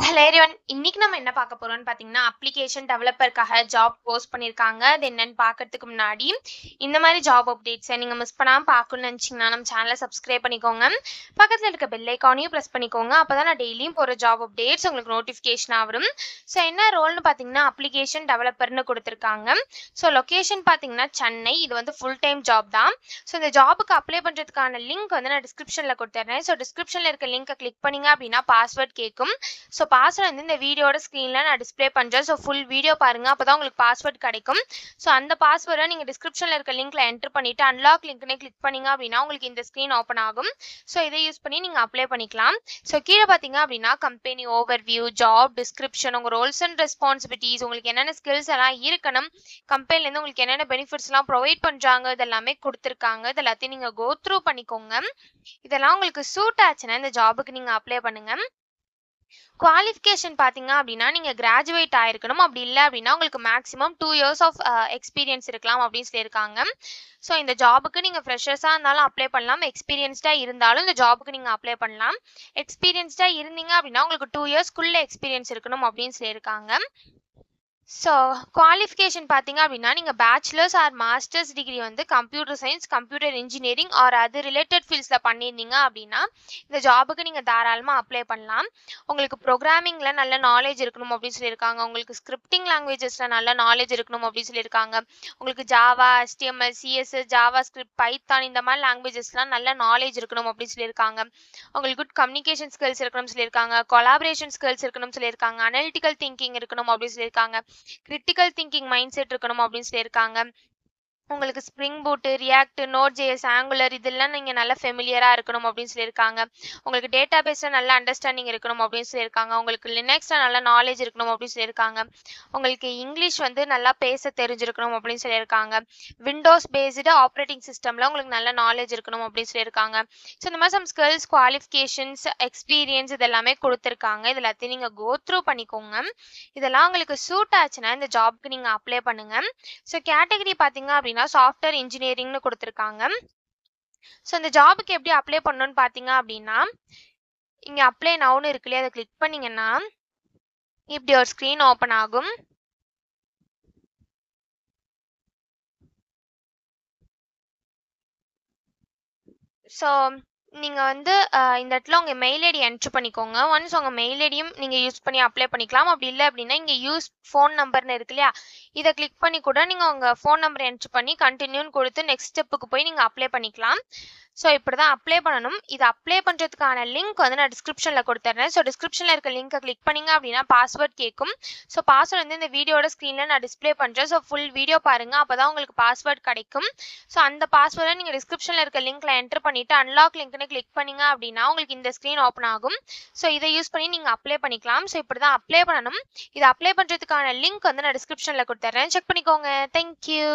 Hello everyone. இன்னைக்கு நம்ம என்ன பார்க்க போறோம்னு பார்த்தீங்கன்னா, அப்ளிகேஷன் டெவலப்பர்க்காக ஜாப் போஸ்ட் பண்ணியிருக்காங்க. அது என்னன்னு பார்க்கறதுக்கு முன்னாடி, இந்த மாதிரி ஜாப் அப்டேட்ஸை நீங்க மிஸ் பண்ணாம பார்க்கணும்னு நினைச்சீங்கன்னா, நம்ம சேனலை சப்ஸ்கிரைப் பண்ணிக்கோங்க. பக்கத்துல இருக்க பெல் ஐக்கானையும் பிரஸ் பண்ணிக்கோங்க. அப்பதான் நான் டெய்லியும் போற ஜாப் அப்டேட்ஸ் உங்களுக்கு நோட்டிஃபிகேஷனா வரும். ஸோ என்ன ரோல்னு பார்த்தீங்கன்னா, அப்ளிகேஷன் டெவலப்பர்னு கொடுத்துருக்காங்க. ஸோ லொகேஷன் பார்த்தீங்கன்னா சென்னை. இது வந்து ஃபுல் டைம் ஜாப் தான். ஸோ இந்த ஜாபுக்கு அப்ளை பண்றதுக்கான லிங்க் வந்து நான் டிஸ்கிரிப்ஷன்ல கொடுத்துறேன். ஸோ டிஸ்கிரிப்ஷன்ல இருக்க லிங்கை கிளிக் பண்ணீங்க அப்படின்னா பாஸ்வேர்ட் கேட்கும். ஸோ பாஸ்வேர்ட் வந்து இந்த வீடியோட ஸ்க்ரீனில் நான் டிஸ்பிளே பண்ணுறேன். ஸோ ஃபுல் வீடியோ பாருங்கள், அப்போ தான் உங்களுக்கு பாஸ்வேர்ட் கிடைக்கும். ஸோ அந்த பாஸ்வேர்டை நீங்கள் டிஸ்கிரிப்ஷனில் இருக்க லிங்க்ல என்டர் பண்ணிவிட்டு அன்லாக் லிங்க்னே கிளிக் பண்ணிங்க அப்படின்னா உங்களுக்கு இந்த ஸ்க்ரீன் ஓப்பன் ஆகும். ஸோ இதை யூஸ் பண்ணி நீங்கள் அப்ளை பண்ணிக்கலாம். ஸோ கீழே பார்த்தீங்க அப்படின்னா கம்பெனி ஓவர்வியூ, ஜாப் டிஸ்கிரிப்ஷன், உங்கள் ரோல்ஸ் அண்ட் ரெஸ்பான்சிபிலிட்டிஸ், உங்களுக்கு என்னென்ன ஸ்கில்ஸ் எல்லாம் இருக்கணும், கம்பெனிலேருந்து உங்களுக்கு என்னென்ன பெனிஃபிட்ஸ்லாம் ப்ரொவைட் பண்ணுறாங்க, இதெல்லாமே கொடுத்துருக்காங்க. இது எல்லாத்தையும் நீங்கள் கோ த்ரூ பண்ணிக்கோங்க. இதெல்லாம் உங்களுக்கு சூட் ஆச்சுன்னா இந்த ஜாபுக்கு நீங்கள் அப்ளை பண்ணுங்கள். குவாலிஃபிகேஷன் பார்த்தீங்க அப்படின்னா நீங்கள் கிராஜுவேட் ஆயிருக்கணும். அப்படி இல்லை அப்படின்னா உங்களுக்கு மேக்ஸிமம் 2 இயர்ஸ் ஆஃப் எக்ஸ்பீரியன்ஸ் இருக்கலாம் அப்படின்னு சொல்லியிருக்காங்க. ஸோ இந்த ஜாபுக்கு நீங்கள் ஃப்ரெஷர்ஸாக இருந்தாலும் அப்ளை பண்ணலாம், எக்ஸ்பீரியன்ஸ்டாக இருந்தாலும் இந்த ஜாபுக்கு நீங்கள் அப்ளை பண்ணலாம். எக்ஸ்பீரியன்ஸ்டாக இருந்தீங்க அப்படின்னா உங்களுக்கு 2 இயர்ஸ்க்குள்ளே எக்ஸ்பீரியன்ஸ் இருக்கணும் அப்படின்னு சொல்லியிருக்காங்க. ஸோ குவாலிஃபிகேஷன் பார்த்தீங்க அப்படின்னா நீங்கள் பேச்சுலர்ஸ் ஆர் மாஸ்டர்ஸ் டிகிரி வந்து computer science, computer engineering or அது ரிலேட்டட் ஃபீல்ட்ஸில் பண்ணியிருந்தீங்க அப்படின்னா இந்த ஜாபுக்கு நீங்கள் தாராளமாக அப்ளை பண்ணலாம். உங்களுக்கு ப்ரோக்ராமிங்கில் நல்ல நாலேஜ் இருக்கணும் அப்படின்னு சொல்லியிருக்காங்க. உங்களுக்கு ஸ்கிரிப்டிங் லாங்குவேஜஸில் நல்ல நாலேஜ் இருக்கணும் அப்படின்னு சொல்லியிருக்காங்க. உங்களுக்கு Java, HTML, CSS, Java script, Python இந்த மாதிரி லாங்குவேஜஸ்லாம் நல்ல நாலேஜ் இருக்கணும் அப்படின்னு சொல்லியிருக்காங்க. உங்களுக்கு குட் கம்யூனிகேஷன் ஸ்கில்ஸ் இருக்கணும்னு சொல்லியிருக்காங்க. கொலாபரேஷன் ஸ்கில்ஸ் இருக்கணும்னு சொல்லியிருக்காங்க. அனலிட்டிக்கல் திங்கிங் இருக்கணும் அப்படின்னு சொல்லியிருக்காங்க. கிரிட்டிக்கல் திங்கிங் மைண்ட் செட் இருக்கணும் அப்படின்னு சொல்லியிருக்காங்க. உங்களுக்கு ஸ்ப்ரிங் பூட்டு, ரியாக்ட், நோட்.js, ஆங்குலர் இதெல்லாம் நீங்கள் நல்லா ஃபெமிலியராக இருக்கணும் அப்படின்னு சொல்லியிருக்காங்க. உங்களுக்கு டேட்டா பேஸில் நல்ல அண்டர்ஸ்டாண்டிங் இருக்கணும் அப்படின்னு சொல்லியிருக்காங்க. உங்களுக்கு லினக்ஸில் நல்ல நாலேஜ் இருக்கணும் அப்படின்னு சொல்லியிருக்காங்க. உங்களுக்கு இங்கிலீஷ் வந்து நல்லா பேச தெரிஞ்சிருக்கணும் அப்படின்னு சொல்லியிருக்காங்க. விண்டோஸ் பேஸ்டு ஆப்ரேட்டிங் சிஸ்டமில் உங்களுக்கு நல்ல நாலேஜ் இருக்கணும் அப்படின்னு சொல்லியிருக்காங்க. ஸோ இந்த மாதிரி சம் ஸ்கில்ஸ், குவாலிஃபிகேஷன்ஸ், எக்ஸ்பீரியன்ஸ் இதெல்லாமே கொடுத்துருக்காங்க. இது எல்லாத்தையும் நீங்கள் கோ த்ரூ பண்ணிக்கோங்க. இதெல்லாம் உங்களுக்கு சூட் ஆச்சுன்னா இந்த ஜாப்க்கு நீங்கள் அப்ளை பண்ணுங்கள். ஸோ கேட்டகரி பார்த்தீங்க அப்படின்னா சாஃப்ட்வேர் இன்ஜினியரிங்னு கொடுத்துருக்காங்க. ஸோ இந்த ஜாபுக்கு எப்படி அப்ளை பண்ணணும்னு பார்த்தீங்க அப்படின்னா இங்கே அப்ளை நவுன்னு இருக்கு இல்லையா, அதை கிளிக் பண்ணீங்கன்னா இப்படி ஒரு ஸ்க்ரீன் ஓப்பன் ஆகும். ஸோ நீங்கள் வந்து இந்த இடத்துல உங்கள் மெயில் ஐடி என்ட்ரு பண்ணிக்கோங்க. ஒன்ஸ் உங்கள் மெயில் ஐடியும் நீங்கள் யூஸ் பண்ணி அப்ளை பண்ணிக்கலாம். அப்படி இல்லை அப்படின்னா இங்கே யூஸ் ஃபோன் நம்பர்னு இருக்கு இல்லையா, இதை கிளிக் பண்ணி கூட நீங்கள் உங்கள் ஃபோன் நம்பர் என்ட்ரு பண்ணி கண்டினியூன்னு கொடுத்து நெக்ஸ்ட் ஸ்டெப்புக்கு போய் நீங்கள் அப்ளை பண்ணிக்கலாம். ஸோ இப்படி தான் அப்ளை பண்ணணும். இது அப்ளை பண்ணுறதுக்கான லிங்க் வந்து நான் டிஸ்கிரிப்ஷனில் கொடுத்துட்றேன். ஸோ டிஸ்கிரிப்ஷனில் இருக்க லிங்கை கிளிக் பண்ணிங்க அப்படின்னா பாஸ்வேர்ட் கேட்கும். ஸோ பாஸ்வேர்ட் வந்து இந்த வீடியோட ஸ்க்ரீனில் நான் டிஸ்பிளே பண்ணுறேன். ஸோ ஃபுல் வீடியோ பாருங்கள், அப்போ தான் உங்களுக்கு பாஸ்வேர்ட் கிடைக்கும். ஸோ அந்த பாஸ்வேர்டை நீங்கள் டிஸ்கிரிப்ஷனில் இருக்க லிங்க்ல என்டர் பண்ணிவிட்டு அன்லாக் லிங்க்னு கிளிக் பண்ணிங்க அப்படின்னா உங்களுக்கு இந்த ஸ்க்ரீன் ஓப்பன் ஆகும். ஸோ இதை யூஸ் பண்ணி நீங்கள் அப்ளை பண்ணிக்கலாம். ஸோ இப்படி தான் அப்ளை பண்ணணும். இதை அப்ளை பண்ணுறதுக்கான லிங்க் வந்து நான் டிஸ்கிரிப்ஷனில் கொடுத்துட்றேன். செக் பண்ணிக்கோங்க. தேங்க்யூ.